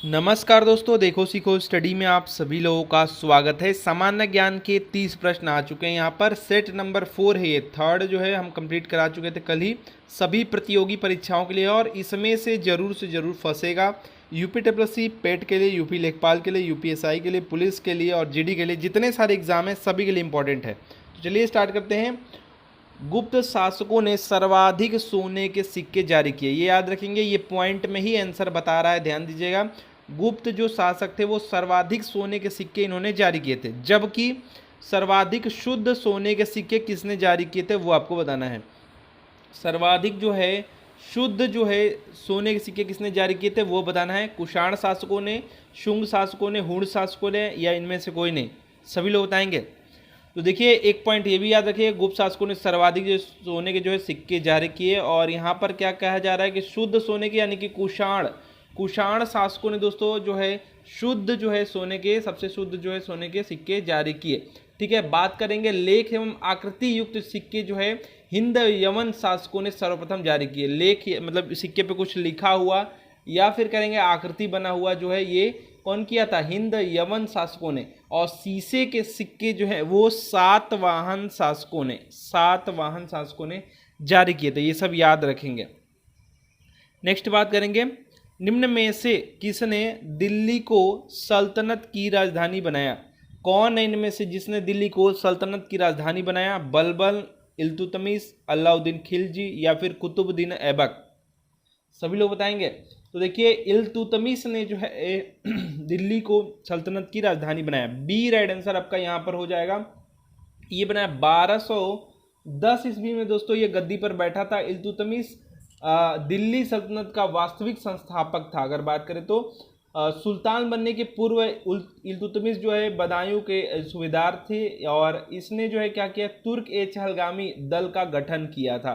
नमस्कार दोस्तों, देखो सीखो स्टडी में आप सभी लोगों का स्वागत है। सामान्य ज्ञान के 30 प्रश्न आ चुके हैं। यहाँ पर सेट नंबर 4 है, ये थर्ड जो है हम कंप्लीट करा चुके थे कल ही सभी प्रतियोगी परीक्षाओं के लिए, और इसमें से ज़रूर फंसेगा यूपीडब्ल्यूएससी पेट के लिए, यूपी लेखपाल के लिए, यूपीएसआई के लिए, पुलिस के लिए और जीडी के लिए। जितने सारे एग्जाम हैं सभी के लिए इंपॉर्टेंट है। तो चलिए स्टार्ट करते हैं। गुप्त शासकों ने सर्वाधिक सोने के सिक्के जारी किए, ये याद रखेंगे, ये पॉइंट में ही आंसर बता रहा है, ध्यान दीजिएगा। गुप्त जो शासक थे वो सर्वाधिक सोने के सिक्के इन्होंने जारी किए थे, जबकि सर्वाधिक शुद्ध सोने के सिक्के किसने जारी किए थे वो आपको बताना है। सर्वाधिक जो है शुद्ध जो है सोने के सिक्के किसने जारी किए थे वो बताना है। कुषाण शासकों ने, शुंग शासकों ने, हुण शासकों ने, या इनमें से कोई नहीं, सभी लोग बताएंगे। तो देखिए एक पॉइंट ये भी याद रखिए, गुप्त शासकों ने सर्वाधिक जो सोने के जो है सिक्के जारी किए, और यहाँ पर क्या कहा जा रहा है कि शुद्ध सोने के, यानी कि कुषाण शासकों ने दोस्तों जो है शुद्ध जो है सोने के, सबसे शुद्ध जो है सोने के सिक्के जारी किए। ठीक है, बात करेंगे लेख एवं आकृति युक्त सिक्के जो है हिंद यवन शासकों ने सर्वप्रथम जारी किए। लेख मतलब सिक्के पे कुछ लिखा हुआ या फिर करेंगे आकृति बना हुआ जो है, ये कौन किया था? हिंद यवन शासकों ने। और शीशे के सिक्के जो है वो सातवाहन शासकों ने जारी किए थे। ये सब याद रखेंगे। नेक्स्ट बात करेंगे, निम्न में से किसने दिल्ली को सल्तनत की राजधानी बनाया? कौन है इनमें से जिसने दिल्ली को सल्तनत की राजधानी बनाया? बलबल, इल्तुतमिश, अलाउद्दीन खिलजी या फिर कुतुबुद्दीन ऐबक? सभी लोग बताएंगे। तो देखिए इल्तुतमिश ने जो है दिल्ली को सल्तनत की राजधानी बनाया। बी राइट आंसर आपका यहाँ पर हो जाएगा। ये बनाया 1210 ईस्वी में दोस्तों, ये गद्दी पर बैठा था। इल्तुतमिश दिल्ली सल्तनत का वास्तविक संस्थापक था। अगर बात करें तो सुल्तान बनने के पूर्व इल्तुतमिश जो है बदायूं के सूबेदार थे, और इसने जो है क्या किया, तुर्क-ए-चहलगामी दल का गठन किया था।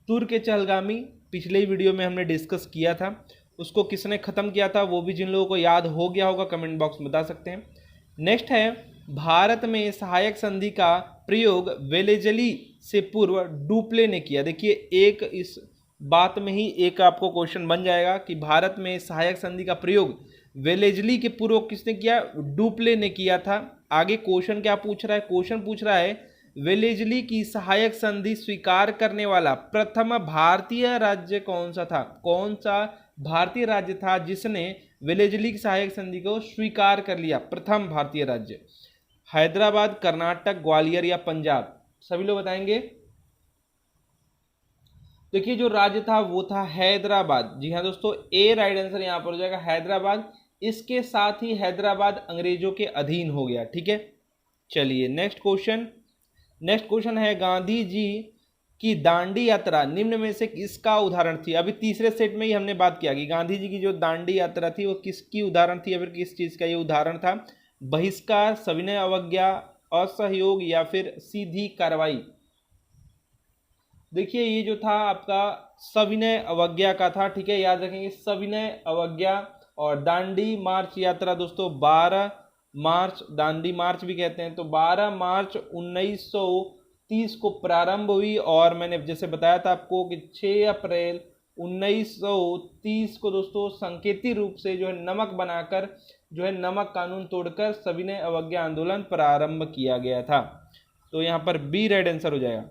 तुर्क-ए-चहलगामी पिछले ही वीडियो में हमने डिस्कस किया था, उसको किसने खत्म किया था वो भी जिन लोगों को याद हो गया होगा कमेंट बॉक्स में बता सकते हैं। नेक्स्ट है, भारत में सहायक संधि का प्रयोग वेलेजली से पूर्व डुप्ले ने किया। देखिए एक इस बात में ही एक आपको क्वेश्चन बन जाएगा कि भारत में सहायक संधि का प्रयोग वेलेजली के पूर्व किसने किया? डुप्ले ने किया था। आगे क्वेश्चन क्या पूछ रहा है? क्वेश्चन पूछ रहा है वेलेजली की सहायक संधि स्वीकार करने वाला प्रथम भारतीय राज्य कौन सा था? कौन सा भारतीय राज्य था जिसने वेलेजली की सहायक संधि को स्वीकार कर लिया? प्रथम भारतीय राज्य, हैदराबाद, कर्नाटक, ग्वालियर या पंजाब? सभी लोग बताएंगे। देखिए जो राज्य था वो था हैदराबाद। जी हाँ दोस्तों, ए राइट आंसर यहाँ पर हो जाएगा, हैदराबाद। इसके साथ ही हैदराबाद अंग्रेजों के अधीन हो गया। ठीक है, चलिए नेक्स्ट क्वेश्चन है, गांधी जी की दांडी यात्रा निम्न में से किसका उदाहरण थी? अभी तीसरे सेट में ही हमने बात किया कि गांधी जी की जो दांडी यात्रा थी वो किसकी उदाहरण थी या फिर किस चीज का ये उदाहरण था? बहिष्कार, सविनय अवज्ञा, असहयोग या फिर सीधी कार्रवाई? देखिए ये जो था आपका सविनय अवज्ञा का था। ठीक है, याद रखेंगे सविनय अवज्ञा। और दांडी मार्च यात्रा दोस्तों 12 मार्च, दांडी मार्च भी कहते हैं, तो 12 मार्च 1930 को प्रारंभ हुई, और मैंने जैसे बताया था आपको कि 6 अप्रैल 1930 को दोस्तों संकेती रूप से जो है नमक बनाकर, जो है नमक कानून तोड़कर सविनय अवज्ञा आंदोलन प्रारंभ किया गया था। तो यहाँ पर बी राइट आंसर हो जाएगा।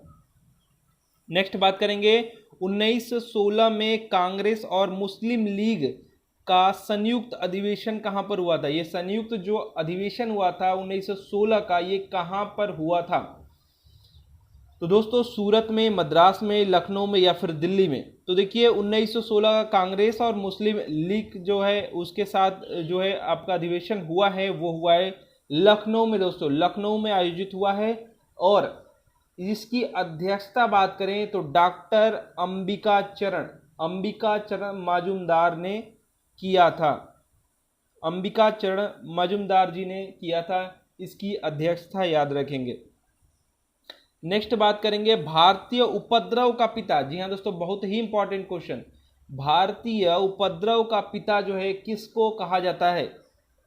नेक्स्ट बात करेंगे, 1916 में कांग्रेस और मुस्लिम लीग का संयुक्त अधिवेशन कहां पर हुआ था? ये संयुक्त जो अधिवेशन हुआ था 1916 का, ये कहां पर हुआ था? तो दोस्तों सूरत में, मद्रास में, लखनऊ में या फिर दिल्ली में? तो देखिए 1916 का कांग्रेस और मुस्लिम लीग जो है उसके साथ जो है आपका अधिवेशन हुआ है, वो हुआ है लखनऊ में दोस्तों, लखनऊ में आयोजित हुआ है। और इसकी अध्यक्षता बात करें तो डॉक्टर अंबिका चरण मजूमदार ने किया था। अंबिका चरण मजूमदार जी ने किया था इसकी अध्यक्षता, याद रखेंगे। नेक्स्ट बात करेंगे, भारतीय उपद्रव का पिता। जी हाँ दोस्तों, बहुत ही इंपॉर्टेंट क्वेश्चन। भारतीय उपद्रव का पिता जो है किसको कहा जाता है?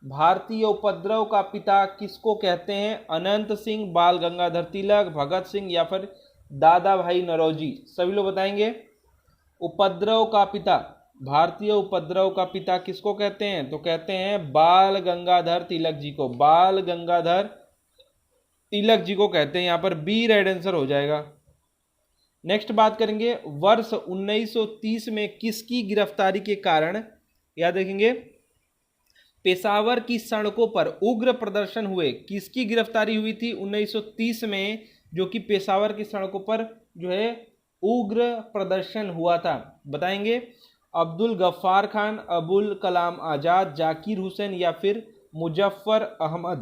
भारतीय उपद्रव का पिता किसको कहते हैं? अनंत सिंह, बाल गंगाधर तिलक, भगत सिंह या फिर दादा भाई नौरोजी? सभी लोग बताएंगे। उपद्रव का पिता भारतीय उपद्रव का पिता किसको कहते हैं? तो कहते हैं बाल गंगाधर तिलक जी को, बाल गंगाधर तिलक जी को कहते हैं। यहां पर बी राइट आंसर हो जाएगा। नेक्स्ट बात करेंगे, वर्ष 1930 में किसकी गिरफ्तारी के कारण, याद रखेंगे, पेशावर की सड़कों पर उग्र प्रदर्शन हुए? किसकी गिरफ्तारी हुई थी 1930 में, जो कि पेशावर की सड़कों पर जो है उग्र प्रदर्शन हुआ था? बताएंगे। अब्दुल गफ्फार खान, अबुल कलाम आजाद, जाकिर हुसैन या फिर मुजफ्फर अहमद?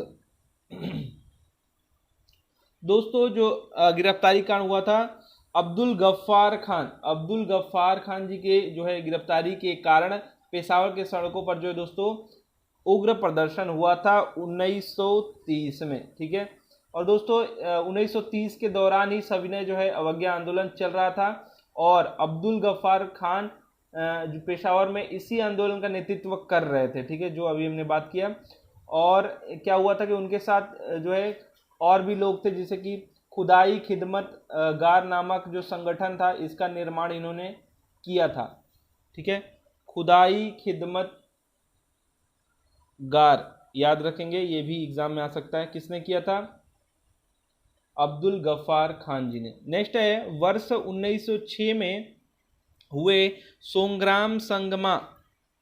दोस्तों जो गिरफ्तारी कांड हुआ था अब्दुल गफ्फार खान, अब्दुल गफ्फार खान जी के जो है गिरफ्तारी के कारण पेशावर के सड़कों पर जो है दोस्तों उग्र प्रदर्शन हुआ था 1930 में। ठीक है, और दोस्तों 1930 के दौरान ही सविनय जो है अवज्ञा आंदोलन चल रहा था और अब्दुल गफ्फार खान जो पेशावर में इसी आंदोलन का नेतृत्व कर रहे थे। ठीक है, जो अभी हमने बात किया। और क्या हुआ था कि उनके साथ जो है और भी लोग थे, जैसे कि खुदाई खिदमत गार नामक जो संगठन था, इसका निर्माण इन्होंने किया था। ठीक है, खुदाई खिदमत गार, याद रखेंगे, ये भी एग्जाम में आ सकता है। किसने किया था? अब्दुल गफ्फार खान जी ने। नेक्स्ट है, वर्ष 1906 में हुए सोंग्राम संगमा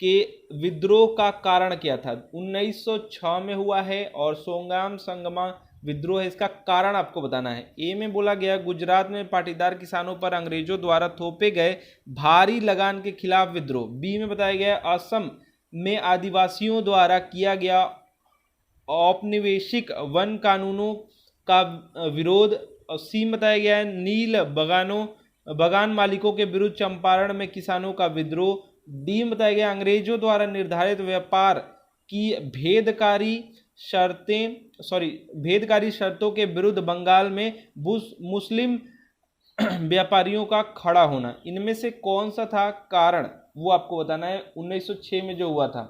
के विद्रोह का कारण क्या था? 1906 में हुआ है और सोंग्राम संगमा विद्रोह है, इसका कारण आपको बताना है। ए में बोला गया गुजरात में पाटीदार किसानों पर अंग्रेजों द्वारा थोपे गए भारी लगान के खिलाफ विद्रोह। बी में बताया गया असम में आदिवासियों द्वारा किया गया औपनिवेशिक वन कानूनों का विरोध। और सी में बताया गया है नील बगान मालिकों के विरुद्ध चंपारण में किसानों का विद्रोह। डी में बताया गया अंग्रेजों द्वारा निर्धारित व्यापार की भेदकारी शर्तों के विरुद्ध बंगाल में मुस्लिम व्यापारियों का खड़ा होना। इनमें से कौन सा था कारण, वो आपको बताना है 1906 में जो हुआ था।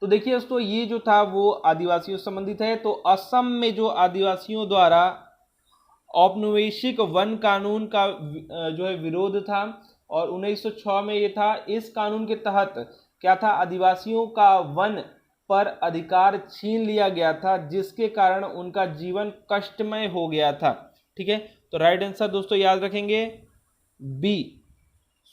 तो देखिए दोस्तों, ये जो था वो आदिवासियों से संबंधित है। तो असम में जो आदिवासियों द्वारा औपनिवेशिक वन कानून का जो है विरोध था और 1906 में ये था। इस कानून के तहत क्या था, आदिवासियों का वन पर अधिकार छीन लिया गया था, जिसके कारण उनका जीवन कष्टमय हो गया था। ठीक है, तो राइट आंसर दोस्तों याद रखेंगे बी,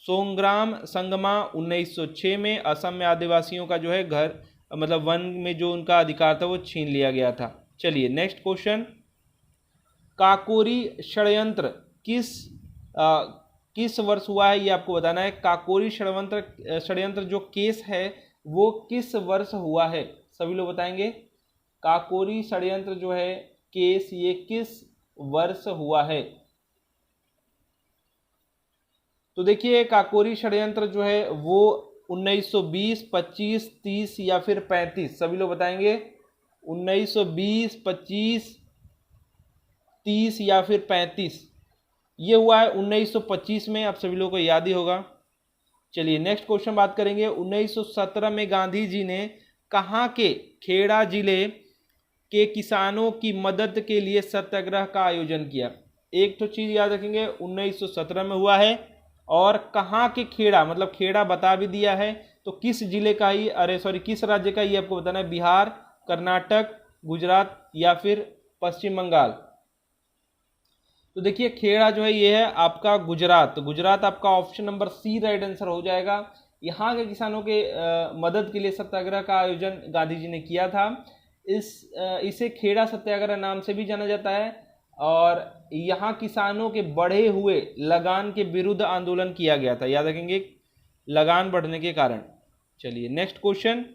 सोंग्राम संगमा 1906 में असम में आदिवासियों का जो है घर मतलब वन में जो उनका अधिकार था वो छीन लिया गया था। चलिए नेक्स्ट क्वेश्चन, काकोरी षड्यंत्र किस वर्ष हुआ है, ये आपको बताना है। काकोरी षड्यंत्र जो केस है वो किस वर्ष हुआ है, सभी लोग बताएंगे। काकोरी षड्यंत्र जो है केस, ये किस वर्ष हुआ है? तो देखिए काकोरी षड्यंत्र जो है वो 1920, 25, 30 या फिर 35, सभी लोग बताएंगे। 1920, 25, 30 या फिर 35, ये हुआ है 1925 में, आप सभी लोगों को याद ही होगा। चलिए नेक्स्ट क्वेश्चन बात करेंगे। 1917 में गांधी जी ने कहाँ के खेड़ा जिले के किसानों की मदद के लिए सत्याग्रह का आयोजन किया? एक तो चीज याद रखेंगे, 1917 में हुआ है और कहाँ के खेड़ा, मतलब खेड़ा बता भी दिया है, तो किस जिले का ही, किस राज्य का, ये आपको बताना है। बिहार, कर्नाटक, गुजरात या फिर पश्चिम बंगाल? तो देखिए खेड़ा जो है ये है आपका गुजरात। तो गुजरात आपका option number C right answer हो जाएगा। यहाँ के किसानों के मदद के लिए सत्याग्रह का आयोजन गांधी जी ने किया था। इसे खेड़ा सत्याग्रह नाम से भी जाना जाता है और यहाँ किसानों के बढ़े हुए लगान के विरुद्ध आंदोलन किया गया था, याद रखेंगे, लगान बढ़ने के कारण। चलिए नेक्स्ट क्वेश्चन,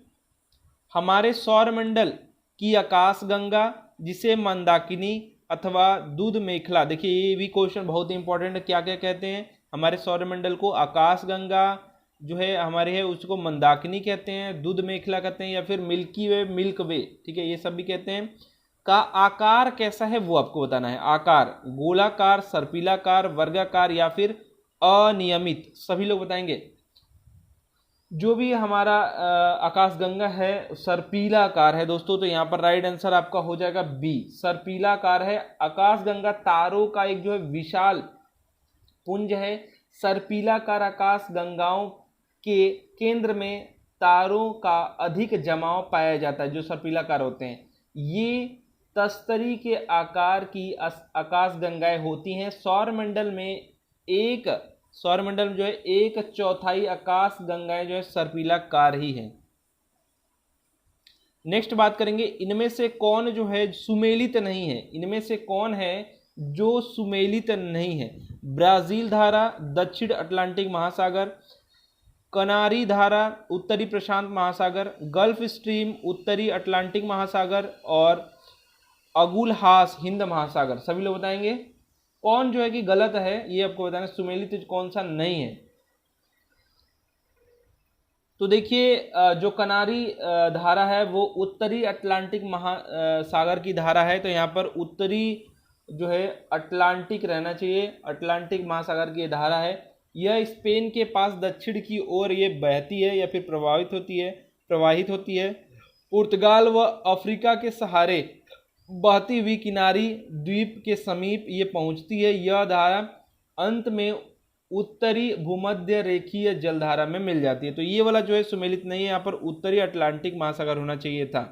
हमारे सौरमंडल की आकाशगंगा जिसे मंदाकिनी अथवा दूध मेखला, देखिए ये भी क्वेश्चन बहुत ही इंपॉर्टेंट है। क्या क्या कहते हैं हमारे सौरमंडल को? आकाशगंगा जो है हमारे है उसको मंदाकिनी कहते हैं, दूध मेखला कहते हैं या फिर मिल्की वे, मिल्क वे, ठीक है, ये सब भी कहते हैं। का आकार कैसा है वो आपको बताना है। आकार गोलाकार, सर्पिलाकार, वर्गाकार या फिर अनियमित, सभी लोग बताएंगे। जो भी हमारा आकाशगंगा है सर्पिलाकार है दोस्तों, तो यहाँ पर राइट आंसर आपका हो जाएगा बी, सर्पिलाकार है। आकाशगंगा तारों का एक जो है विशाल पुंज है, सर्पिलाकार आकाश गंगाओं के केंद्र में तारों का अधिक जमाव पाया जाता है। जो सर्पिलाकार होते हैं ये तस्तरी के आकार की आकाश गंगाएं होती हैं। सौरमंडल में जो है 1/4 आकाश गंगाएं जो है सर्पिलाकार ही हैं। नेक्स्ट बात करेंगे, इनमें से कौन जो है सुमेलित नहीं है। इनमें से कौन है जो सुमेलित नहीं है? ब्राजील धारा, दक्षिण अटलांटिक महासागर, कनारी धारा उत्तरी प्रशांत महासागर, गल्फ स्ट्रीम उत्तरी अटलांटिक महासागर और अगुलहास हिंद महासागर। सभी लोग बताएंगे कौन जो है कि गलत है, ये आपको बताना सुमेलित कौन सा नहीं है। तो देखिए जो कनारी धारा है वो उत्तरी अटलांटिक महासागर की धारा है, तो यहाँ पर उत्तरी जो है अटलांटिक रहना चाहिए, अटलांटिक महासागर की धारा है। यह स्पेन के पास दक्षिण की ओर ये बहती है या फिर प्रवाहित होती है। पुर्तगाल व अफ्रीका के सहारे बहती हुई किनारी द्वीप के समीप ये पहुंचती है। यह धारा अंत में उत्तरी भूमध्य रेखीय जलधारा में मिल जाती है। तो ये वाला जो है सुमेलित नहीं है, यहाँ पर उत्तरी अटलांटिक महासागर होना चाहिए था।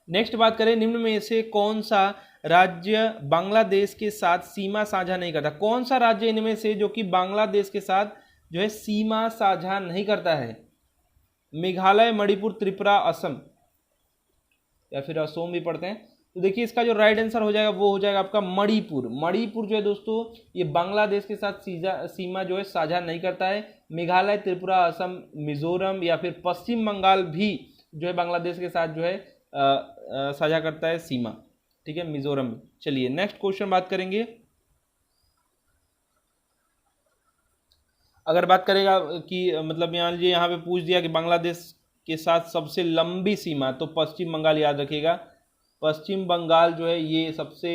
नेक्स्ट बात करें, निम्न में से कौन सा राज्य बांग्लादेश के साथ सीमा साझा नहीं करता? कौन सा राज्य इनमें से जो कि बांग्लादेश के साथ जो है सीमा साझा नहीं करता है? मेघालय, मणिपुर, त्रिपुरा, असम या फिर असोम भी पढ़ते हैं। तो देखिए इसका जो राइट आंसर हो जाएगा वो हो जाएगा आपका मणिपुर। मणिपुर जो है दोस्तों ये बांग्लादेश के साथ सीमा जो है साझा नहीं करता है। मेघालय, त्रिपुरा, असम, मिजोरम या फिर पश्चिम बंगाल भी जो है बांग्लादेश के साथ जो है साझा करता है सीमा, ठीक है, मिजोरम में। चलिए नेक्स्ट क्वेश्चन बात करेंगे। अगर बात करेगा कि मतलब मान लीजिए यहाँ पे पूछ दिया कि बांग्लादेश के साथ सबसे लंबी सीमा, तो पश्चिम बंगाल याद रखिएगा। पश्चिम बंगाल जो है ये सबसे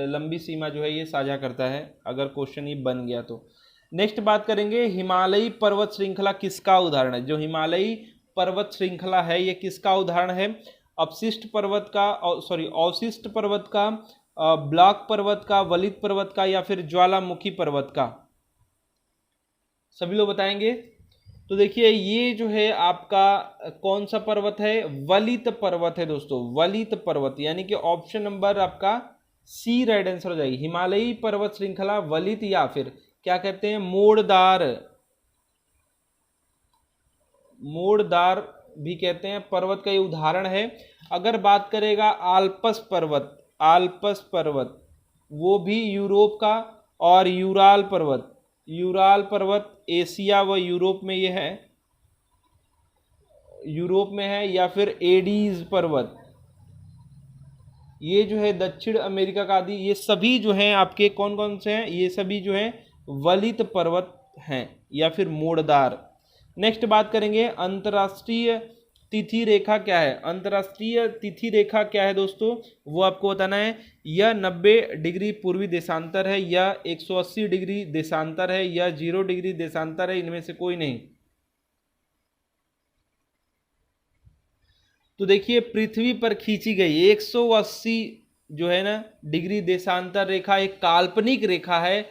लंबी सीमा जो है ये साझा करता है, अगर क्वेश्चन ये बन गया तो। नेक्स्ट बात करेंगे, हिमालयी पर्वत श्रृंखला किसका उदाहरण है? जो हिमालयी पर्वत श्रृंखला है ये किसका उदाहरण है? अवशिष्ट पर्वत का, ब्लॉक पर्वत का, वलित पर्वत का या फिर ज्वालामुखी पर्वत का? सभी लोग बताएंगे। तो देखिए ये जो है आपका कौन सा पर्वत है? वलित पर्वत है दोस्तों, वलित पर्वत, यानी कि ऑप्शन नंबर आपका सी राइट आंसर हो जाएगी। हिमालयी पर्वत श्रृंखला वलित या फिर क्या कहते हैं मोड़दार भी कहते हैं पर्वत का ये उदाहरण है। अगर बात करेगा आल्प्स पर्वत वो भी यूरोप का, और यूराल पर्वत एशिया व यूरोप में ये है, यूरोप में है। या फिर एडीज पर्वत ये जो है दक्षिण अमेरिका का आदि, ये सभी जो हैं आपके कौन कौन से हैं? ये सभी जो हैं वलित पर्वत हैं या फिर मोड़दार। नेक्स्ट बात करेंगे, अंतर्राष्ट्रीय तिथि रेखा क्या है? अंतर्राष्ट्रीय तिथि रेखा क्या है दोस्तों? वो आपको बताना है। यह 90 डिग्री पूर्वी देशांतर है, या 180 डिग्री देशांतर है, या 0 डिग्री देशांतर है, इनमें से कोई नहीं। तो देखिए पृथ्वी पर खींची गई 180 जो है ना डिग्री देशांतर रेखा एक काल्पनिक रेखा है,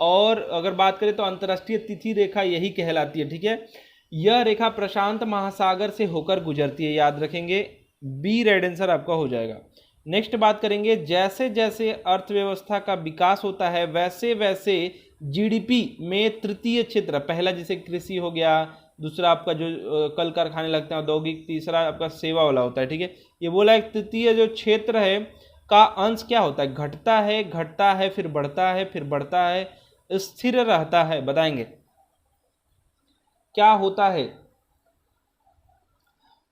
और अगर बात करें तो अंतर्राष्ट्रीय तिथि रेखा यही कहलाती है, ठीक है। यह रेखा प्रशांत महासागर से होकर गुजरती है, याद रखेंगे। बी राइट आंसर आपका हो जाएगा। नेक्स्ट बात करेंगे, जैसे जैसे अर्थव्यवस्था का विकास होता है वैसे वैसे जीडीपी में तृतीय क्षेत्र, पहला जैसे कृषि हो गया, दूसरा आपका जो कल कारखाने लगते हैं औद्योगिक, तीसरा आपका सेवा वाला होता है, ठीक है। ये बोला एक तृतीय जो क्षेत्र है का अंश क्या होता है? घटता है फिर बढ़ता है, फिर बढ़ता है, स्थिर रहता है। बताएंगे क्या होता है?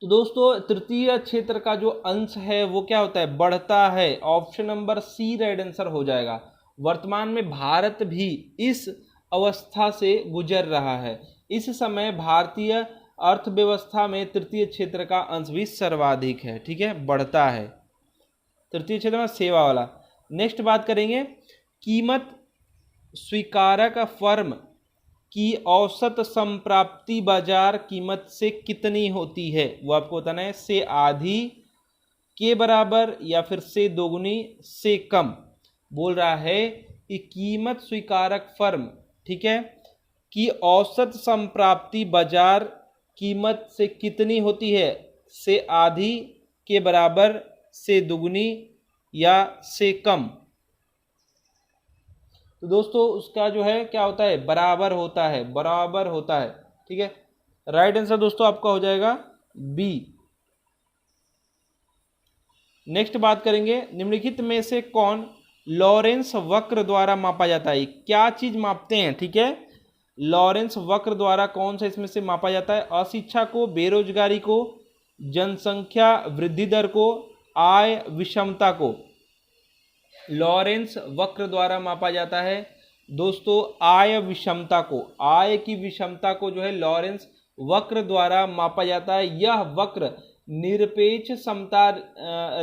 तो दोस्तों तृतीय क्षेत्र का जो अंश है वो क्या होता है? बढ़ता है। Option number C right answer हो जाएगा। वर्तमान में भारत भी इस अवस्था से गुजर रहा है। इस समय भारतीय अर्थव्यवस्था में तृतीय क्षेत्र का अंश भी सर्वाधिक है, ठीक है, बढ़ता है तृतीय क्षेत्र में, सेवा वाला। नेक्स्ट बात करेंगे, कीमत स्वीकारक फर्म की औसत संप्राप्ति बाजार कीमत से कितनी होती है? वो आपको बताना है। से आधी, के बराबर, या फिर से दोगुनी, से कम। बोल रहा है कि कीमत स्वीकारक फर्म, ठीक है, की औसत संप्राप्ति बाजार कीमत से कितनी होती है, से आधी, के बराबर, से दुगनी या से कम। तो दोस्तों उसका जो है क्या होता है, बराबर होता है, बराबर होता है, ठीक है। राइट आंसर दोस्तों आपका हो जाएगा बी। नेक्स्ट बात करेंगे, निम्नलिखित में से कौन लॉरेंस वक्र द्वारा मापा जाता है, क्या चीज मापते हैं, ठीक है, लॉरेंस वक्र द्वारा कौन सा इसमें से मापा जाता है, अशिक्षा को, बेरोजगारी को, जनसंख्या वृद्धि दर को, आय विषमता को। लॉरेंस वक्र द्वारा मापा जाता है दोस्तों आय विषमता को, आय की विषमता को जो है लॉरेंस वक्र द्वारा मापा जाता है। यह वक्र निरपेक्ष समता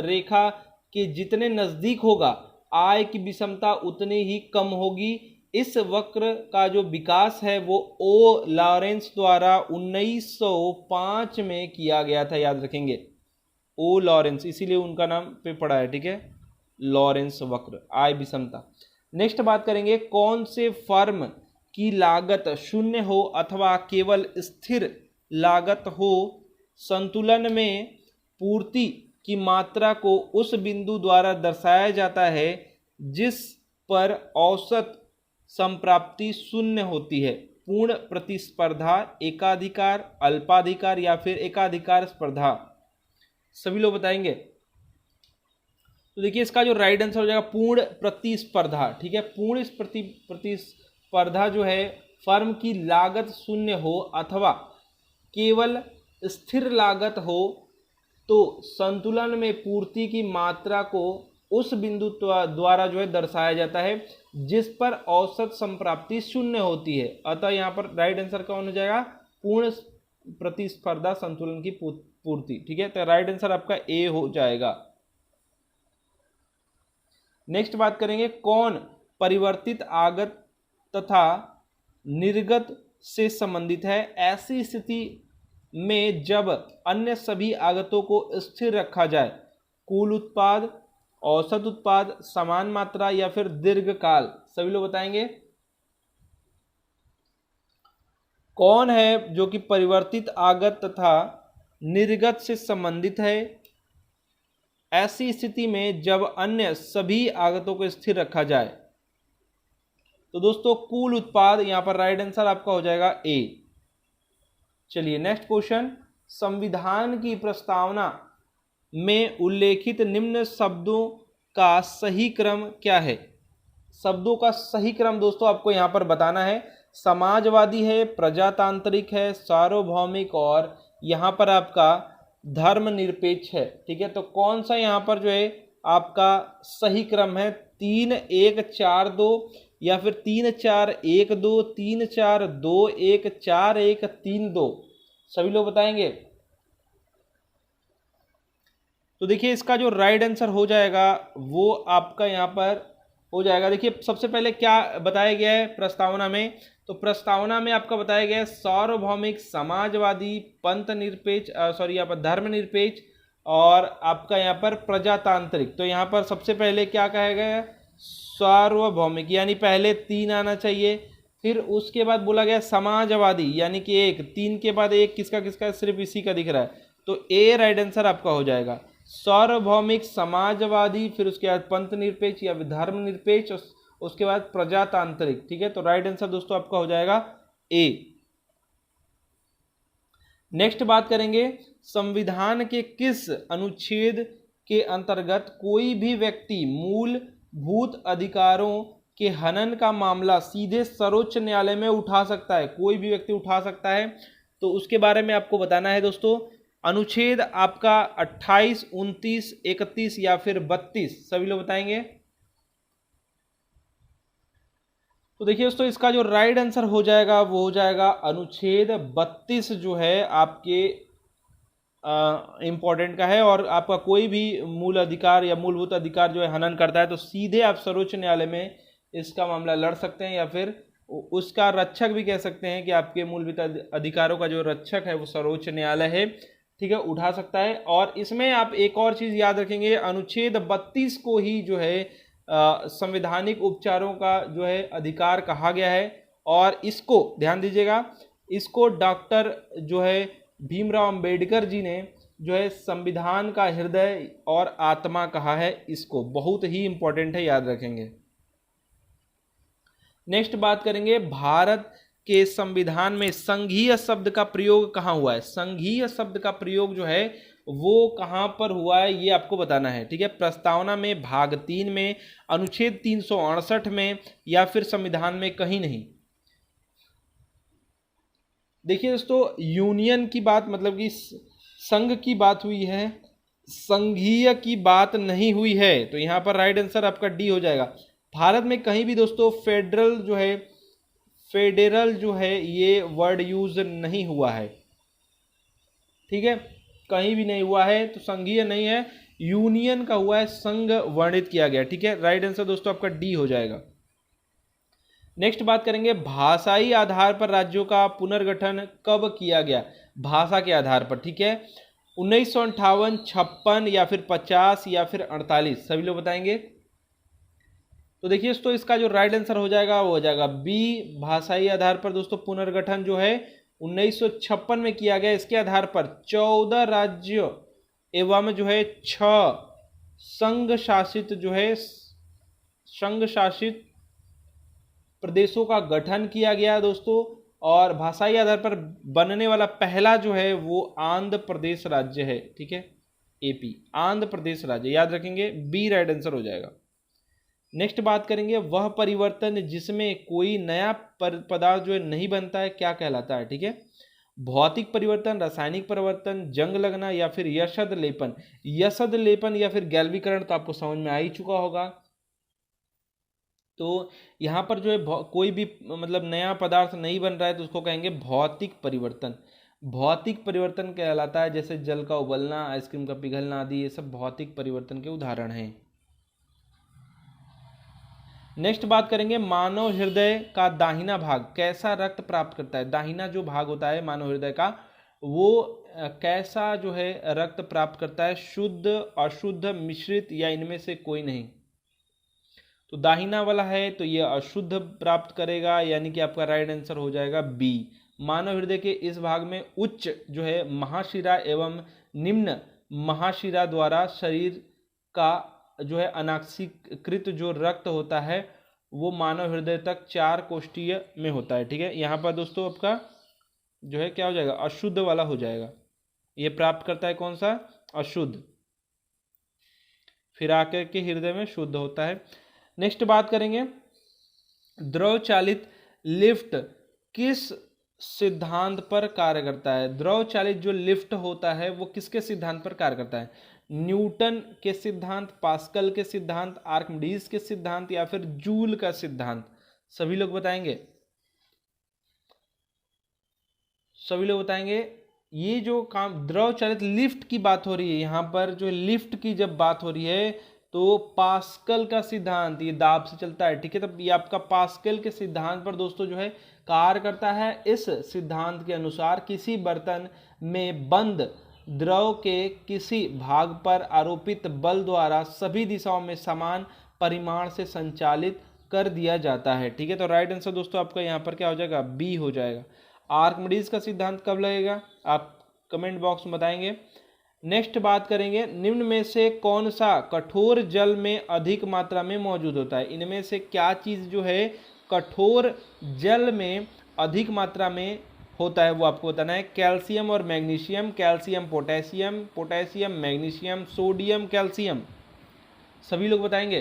रेखा के जितने नजदीक होगा आय की विषमता उतनी ही कम होगी। इस वक्र का जो विकास है वो ओ लॉरेंस द्वारा 1905 में किया गया था, याद रखेंगे, ओ लॉरेंस, इसीलिए उनका नाम पे पड़ा है, ठीक है, लॉरेंस वक्र, आय विषमता। नेक्स्ट बात करेंगे, कौन से फर्म की लागत शून्य हो अथवा केवल स्थिर लागत हो, संतुलन में पूर्ति की मात्रा को उस बिंदु द्वारा दर्शाया जाता है जिस पर औसत संप्राप्ति शून्य होती है। पूर्ण प्रतिस्पर्धा, एकाधिकार, अल्पाधिकार या फिर एकाधिकार स्पर्धा, सभी लोग बताएंगे। तो देखिए इसका जो राइट आंसर हो जाएगा पूर्ण प्रतिस्पर्धा, ठीक है। पूर्ण प्रतिस्पर्धा जो है फर्म की लागत शून्य हो अथवा केवल स्थिर लागत हो तो संतुलन में पूर्ति की मात्रा को उस बिंदु द्वारा जो है दर्शाया जाता है जिस पर औसत संप्राप्ति शून्य होती है। अतः यहाँ पर राइट आंसर कौन हो जाएगा, पूर्ण प्रतिस्पर्धा संतुलन की पूर्ति, ठीक है। तो राइट आंसर आपका ए हो जाएगा। नेक्स्ट बात करेंगे, कौन परिवर्तित आगत तथा निर्गत से संबंधित है। ऐसी स्थिति में जब अन्य सभी आगतों को स्थिर रखा जाए, कुल उत्पाद, औसत उत्पाद, समान मात्रा या फिर दीर्घकाल, सभी लोग बताएंगे कौन है जो कि परिवर्तित आगत तथा निर्गत से संबंधित है। ऐसी स्थिति में जब अन्य सभी आगतों को स्थिर रखा जाए, तो दोस्तों कुल उत्पाद, यहां पर राइट आंसर आपका हो जाएगा ए। चलिए नेक्स्ट क्वेश्चन, संविधान की प्रस्तावना में उल्लेखित निम्न शब्दों का सही क्रम क्या है। शब्दों का सही क्रम दोस्तों आपको यहां पर बताना है। समाजवादी है, प्रजातांत्रिक है, सार्वभौमिक और यहां पर आपका धर्मनिरपेक्ष है, ठीक है। तो कौन सा यहां पर जो है आपका सही क्रम है, 3 1 4 2 या फिर 3 4 1 2 3 4 2 1 4 1 3 2, सभी लोग बताएंगे। तो देखिए इसका जो राइट आंसर हो जाएगा वो आपका यहाँ पर हो जाएगा। देखिए सबसे पहले क्या बताया गया है प्रस्तावना में, तो प्रस्तावना में आपका बताया गया है सार्वभौमिक, समाजवादी, पंथ निरपेक्ष, यहाँ पर धर्मनिरपेक्ष और आपका यहाँ पर प्रजातांत्रिक। तो यहाँ पर सबसे पहले क्या कहा गया है, सार्वभौमिक, यानी पहले 3 आना चाहिए। फिर उसके बाद बोला गया समाजवादी, यानी कि 1, 3 के बाद 1 किसका किसका, सिर्फ इसी का दिख रहा है, तो ए राइट आंसर आपका हो जाएगा। सार्वभौमिक, समाजवादी, फिर उसके बाद पंथ निरपेक्ष या धर्मनिरपेक्ष, उसके बाद प्रजातांत्रिक, ठीक है। तो राइट आंसर दोस्तों आपका हो जाएगा ए। नेक्स्ट बात करेंगे, संविधान के किस अनुच्छेद के अंतर्गत कोई भी व्यक्ति मूलभूत अधिकारों के हनन का मामला सीधे सर्वोच्च न्यायालय में उठा सकता है। कोई भी व्यक्ति उठा सकता है, तो उसके बारे में आपको बताना है दोस्तों। अनुच्छेद आपका 28, 29, 31 या फिर 32, सभी लोग बताएंगे। तो देखिए दोस्तों इसका जो राइट आंसर हो जाएगा वो हो जाएगा अनुच्छेद 32 जो है आपके इंपॉर्टेंट का है। और आपका कोई भी मूल अधिकार या मूलभूत अधिकार जो है हनन करता है तो सीधे आप सर्वोच्च न्यायालय में इसका मामला लड़ सकते हैं, या फिर उसका रक्षक भी कह सकते हैं कि आपके मूलभूत अधिकारों का जो रक्षक है वो सर्वोच्च न्यायालय है, ठीक है, उठा सकता है। और इसमें आप एक और चीज़ याद रखेंगे, अनुच्छेद 32 को ही जो है संवैधानिक उपचारों का जो है अधिकार कहा गया है। और इसको ध्यान दीजिएगा, इसको डॉक्टर जो है भीमराव अंबेडकर जी ने जो है संविधान का हृदय और आत्मा कहा है। इसको बहुत ही इंपॉर्टेंट है, याद रखेंगे। नेक्स्ट बात करेंगे, भारत के संविधान में संघीय शब्द का प्रयोग कहाँ हुआ है। संघीय शब्द का प्रयोग जो है वो कहाँ पर हुआ है ये आपको बताना है, ठीक है। प्रस्तावना में, भाग 3 में, अनुच्छेद 368 में, या फिर संविधान में कहीं नहीं। देखिए दोस्तों, यूनियन की बात मतलब कि संघ की बात हुई है, संघीय की बात नहीं हुई है, तो यहां पर राइट आंसर आपका डी हो जाएगा। भारत में कहीं भी दोस्तों फेडरल जो है ये वर्ड यूज नहीं हुआ है, ठीक है, कहीं भी नहीं हुआ है, तो संघीय नहीं है, यूनियन का हुआ है, संघ वर्णित किया गया, ठीक है। राइट आंसर दोस्तों आपका डी हो जाएगा। नेक्स्ट बात करेंगे, भाषाई आधार पर राज्यों का पुनर्गठन कब किया गया। भाषा के आधार पर, ठीक है, 1958, 56 या फिर 50 या फिर 48, सभी लोग बताएंगे। तो देखिए दोस्तों, इसका जो राइट आंसर हो जाएगा वो हो जाएगा बी, भाषाई आधार पर दोस्तों पुनर्गठन जो है 1956 में किया गया। इसके आधार पर 14 राज्य एवं जो है 6 संघ शासित प्रदेशों का गठन किया गया दोस्तों। और भाषाई आधार पर बनने वाला पहला जो है वो आंध्र प्रदेश राज्य है, ठीक है, एपी, आंध्र प्रदेश राज्य, याद रखेंगे, बी राइट आंसर हो जाएगा। नेक्स्ट बात करेंगे, वह परिवर्तन जिसमें कोई नया पदार्थ जो है नहीं बनता है क्या कहलाता है, ठीक है। भौतिक परिवर्तन, रासायनिक परिवर्तन, जंग लगना, या फिर यशद लेपन। यशद लेपन या फिर गैल्वीकरण तो आपको समझ में आ ही चुका होगा। तो यहाँ पर जो है कोई भी मतलब नया पदार्थ नहीं बन रहा है तो उसको कहेंगे भौतिक परिवर्तन। भौतिक परिवर्तन कहलाता है, जैसे जल का उबलना, आइसक्रीम का पिघलना आदि, ये सब भौतिक परिवर्तन के उदाहरण हैं। नेक्स्ट बात करेंगे, मानव हृदय का दाहिना भाग कैसा रक्त प्राप्त करता है। दाहिना जो भाग होता है मानव हृदय का वो कैसा जो है रक्त प्राप्त करता है, शुद्ध, अशुद्ध, मिश्रित, या इनमें से कोई नहीं। तो दाहिना वाला है तो ये अशुद्ध प्राप्त करेगा, यानी कि आपका राइट आंसर हो जाएगा बी। मानव हृदय के इस भाग में उच्च जो है महाशिरा एवं निम्न महाशिरा द्वारा शरीर का जो है अनाक्षीकृत जो रक्त होता है वो मानव हृदय तक 4 कोष्ठीय में होता है, ठीक है। यहाँ पर दोस्तों आपका जो है क्या हो जाएगा, अशुद्ध वाला हो जाएगा। ये प्राप्त करता है कौन सा, अशुद्ध, फिर आकर के हृदय में शुद्ध होता है। नेक्स्ट बात करेंगे, द्रव चालित लिफ्ट किस सिद्धांत पर कार्य करता है। द्रव चालित जो लिफ्ट होता है वो किसके सिद्धांत पर कार्य करता है। न्यूटन के सिद्धांत, पास्कल के सिद्धांत, आर्किमिडीज के सिद्धांत, या फिर जूल का सिद्धांत, सभी लोग बताएंगे। सभी लोग बताएंगे। ये जो काम द्रव चालित लिफ्ट की बात हो रही है, यहाँ पर जो लिफ्ट की जब बात हो रही है तो पास्कल का सिद्धांत, ये दाब से चलता है, ठीक है। तब ये आपका पास्कल के सिद्धांत पर दोस्तों जो है कार्य करता है। इस सिद्धांत के अनुसार किसी बर्तन में बंद द्रव के किसी भाग पर आरोपित बल द्वारा सभी दिशाओं में समान परिमाण से संचालित कर दिया जाता है, ठीक है। तो राइट आंसर दोस्तों आपका यहाँ पर क्या हो जाएगा, बी हो जाएगा। आर्किमिडीज का सिद्धांत कब लगेगा आप कमेंट बॉक्स में बताएंगे। नेक्स्ट बात करेंगे, निम्न में से कौन सा कठोर जल में अधिक मात्रा में मौजूद होता है। इनमें से क्या चीज़ जो है कठोर जल में अधिक मात्रा में होता है वो आपको बताना है। कैल्शियम और magnesium, calcium potassium, potassium magnesium, sodium calcium, सभी लोग बताएंगे।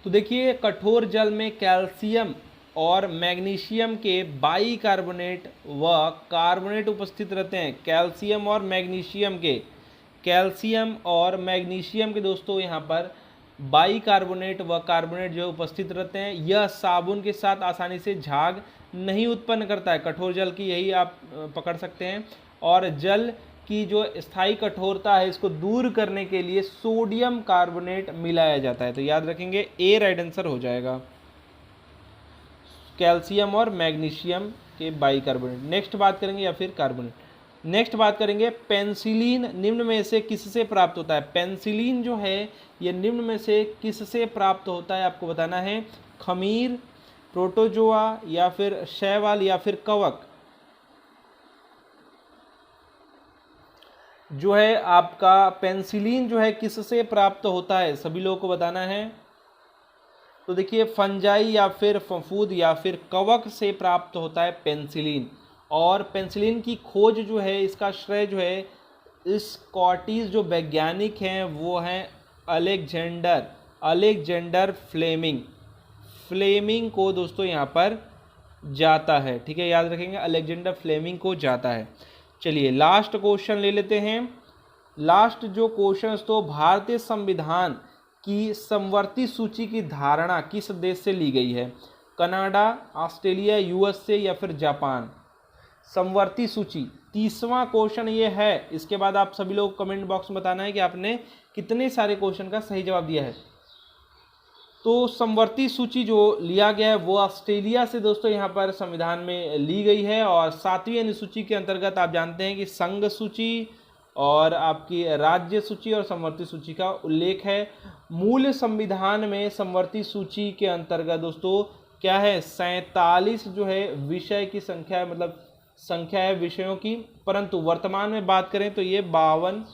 तो देखिए कठोर जल में कैल्शियम और मैग्नीशियम के बाइकार्बोनेट व कार्बोनेट उपस्थित रहते हैं। कैल्शियम और मैग्नीशियम के दोस्तों यहाँ पर बाइकार्बोनेट व कार्बोनेट जो उपस्थित रहते हैं। यह साबुन के साथ आसानी से झाग नहीं उत्पन्न करता है, कठोर जल की यही आप पकड़ सकते हैं। और जल की जो स्थायी कठोरता है इसको दूर करने के लिए सोडियम कार्बोनेट मिलाया जाता है। तो याद रखेंगे ए राइट आंसर हो जाएगा, कैल्शियम और मैग्नीशियम के बाइकार्बोनेट। नेक्स्ट बात करेंगे या फिर कार्बोनेट। नेक्स्ट बात करेंगे पेनिसिलिन निम्न में से किससे प्राप्त होता है। पेनिसिलिन जो है ये निम्न में से किससे प्राप्त होता है आपको बताना है। खमीर, प्रोटोजोआ या फिर शैवाल या फिर कवक। जो है आपका पेनिसिलिन जो है किससे प्राप्त होता है, सभी लोगों को बताना है। तो देखिए फंजाई या फिर फफूद या फिर कवक से प्राप्त होता है पेनिसिलिन। और पेनिसिलिन की खोज जो है, इसका श्रेय जो है स्कॉटिश जो वैज्ञानिक हैं वो हैं अलेक्जेंडर फ्लेमिंग को दोस्तों यहाँ पर जाता है। ठीक है, याद रखेंगे अलेक्जेंडर फ्लेमिंग को जाता है। चलिए लास्ट क्वेश्चन ले लेते हैं। लास्ट जो क्वेश्चन तो भारतीय संविधान की समवर्ती सूची की धारणा किस देश से ली गई है। कनाडा, ऑस्ट्रेलिया, यूएसए या फिर जापान। समवर्ती सूची 30वां क्वेश्चन ये है। इसके बाद आप सभी लोग कमेंट बॉक्स में बताना है कि आपने कितने सारे क्वेश्चन का सही जवाब दिया है। तो समवर्ती सूची जो लिया गया है वो ऑस्ट्रेलिया से दोस्तों यहाँ पर संविधान में ली गई है। और 7वीं अनुसूची के अंतर्गत आप जानते हैं कि संघ सूची और आपकी राज्य सूची और समवर्ती सूची का उल्लेख है। मूल संविधान में समवर्ती सूची के अंतर्गत दोस्तों क्या है, 47 जो है विषय की संख्या है, मतलब संख्या है विषयों की, परंतु वर्तमान में बात करें तो ये 52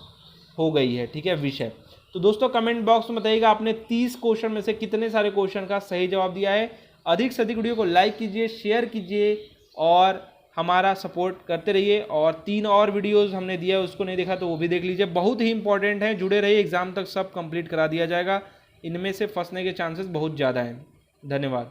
हो गई है। ठीक है, विषय। तो दोस्तों कमेंट बॉक्स में बताइएगा आपने 30 क्वेश्चन में से कितने सारे क्वेश्चन का सही जवाब दिया है। अधिक से अधिक वीडियो को लाइक कीजिए, शेयर कीजिए और हमारा सपोर्ट करते रहिए। और 3 और वीडियोस हमने दिया है, उसको नहीं देखा तो वो भी देख लीजिए, बहुत ही इंपॉर्टेंट है। जुड़े रहिए, एग्जाम तक सब कंप्लीट करा दिया जाएगा। इनमें से फंसने के चांसेस बहुत ज़्यादा हैं। धन्यवाद।